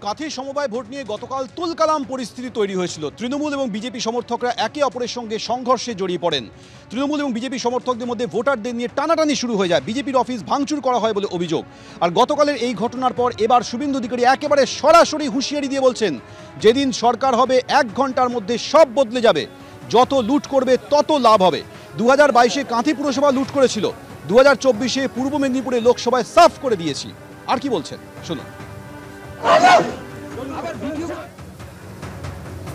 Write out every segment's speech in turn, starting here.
কাঁথি সমবায় ভোট নিয়ে গতকাল তুলকালাম পরিস্থিতি তৈরি হয়েছিল। তৃণমূল এবং বিজেপি সমর্থকরা একে অপরের সঙ্গে সংঘর্ষে জড়িয়ে পড়েন। তৃণমূল এবং বিজেপি সমর্থকদের মধ্যে ভোটারদের নিয়ে টানাটানি শুরু হয়ে যায়। বিজেপির অফিস ভাঙচুর করা হয় বলে অভিযোগ। আর গতকালের এই ঘটনার পর এবার শুভেন্দু অধিকারী একেবারে সরাসরি হুঁশিয়ারি দিয়ে বলছেন, যেদিন সরকার হবে 1 ঘন্টার মধ্যে সব বদলে যাবে, যত লুট করবে তত লাভ হবে। 2022-এ কাঁথি পুরসভা লুট করেছিল, 2024-এ পূর্ব মেদিনীপুরে লোকসভায় সাফ করে দিয়েছি। আর কি বলছেন শুনুন।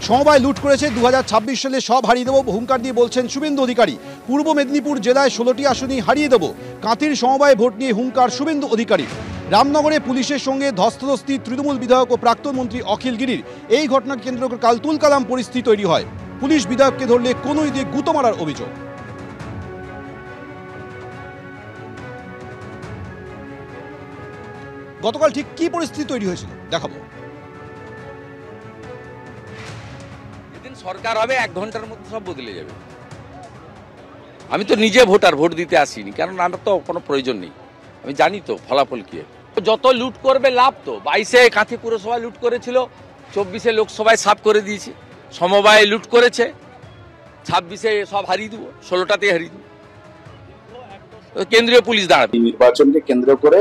সমবায় লুট করেছে, 2026 সালে সব হারিয়ে দেবো হুঙ্কার দিয়ে বলছেন শুভেন্দু অধিকারী। পূর্ব মেদিনীপুর জেলায় 16টি আসনই হারিয়ে দেবো, কাঁথির সমবায় ভোট নিয়ে হুঙ্কার শুভেন্দু অধিকারী। রামনগরে পুলিশের সঙ্গে ধস্তাধস্তি তৃণমূল বিধায়ক ও প্রাক্তন মন্ত্রী অখিল গিরির। এই ঘটনাকে কেন্দ্র করে কাল তুলকালাম পরিস্থিতি তৈরি হয়। পুলিশ বিধায়ককে ধরলে কোনোই দিয়ে গুঁতো মারার অভিযোগ। গতকাল ঠিক কি পরিস্থিতি তৈরি হয়েছিল দেখাবো। যেদিন সরকার হবে 1 ঘন্টার মধ্যে সব বদলে যাবে। আমি তো নিজে ভোটার, ভোট দিতে আসিনি, কারণ আমার তো কোনো প্রয়োজন নেই। আমি জানি তো ফলাফল কি। যত লুট করবে লাভ তো। 22-এ কাঁথি পুরসভায় লুট করেছিল, 24-এ লোকসভায় সাফ করে দিয়েছে। সমবায় লুট করেছে, 26-এ সব হারিয়ে দেবো, 16টাতে হারিয়ে দেবো। কেন্দ্রীয় পুলিশ দাঁড়াবে। নির্বাচনকে কেন্দ্র করে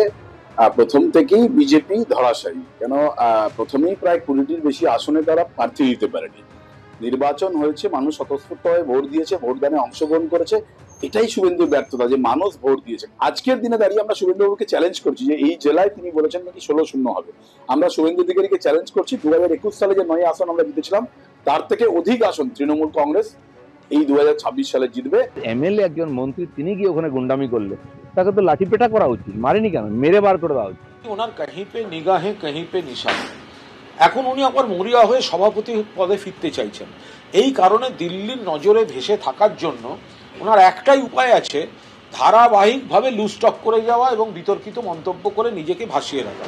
প্রথম থেকেই বিজেপি ধরাশায়ী। কেন প্রথমেই প্রায় 20টির বেশি আসনে তারা প্রার্থী দিতে পারেনি। নির্বাচন হয়েছে, মানুষ স্বতঃস্ফূর্তভাবে ভোট দিয়েছে, ভোটদানে অংশগ্রহণ করেছে। এটাই শুভেন্দুর ব্যর্থতা যে মানুষ ভোট দিয়েছে। আজকের দিনে দাঁড়িয়ে আমরা শুভেন্দুবাবুকে চ্যালেঞ্জ করছি যে এই জেলায় তিনি বলেছেন নাকি 16-0 হবে। আমরা শুভেন্দু অধিকারীকে চ্যালেঞ্জ করছি, 2021 সালে যে 9 আসন আমরা জিতেছিলাম তার থেকে অধিক আসন তৃণমূল কংগ্রেস এই 2026 সালে জিতবে। এমএলএ একজন মন্ত্রী, তিনি গিয়ে ওখানে গুন্ডামি করলে তাকে তো লাঠিপেটা করা উচিত, মারেনি কেন, মেরে বার করে দেওয়া উচিত। ওনার কাहीं पे নিগাহে कहीं पे নিশান। এখন উনি আবার মরিয়া হয়ে সভাপতি পদে ফিরতে চাইছেন। এই কারণে দিল্লির নজরে ভেসে থাকার জন্য ওনার একটাই উপায় আছে, ধারাবাহিকভাবে লুজ টক করে যাওয়া এবং বিতর্কিত মন্তব্য করে নিজেকে ভাসিয়ে রাখা।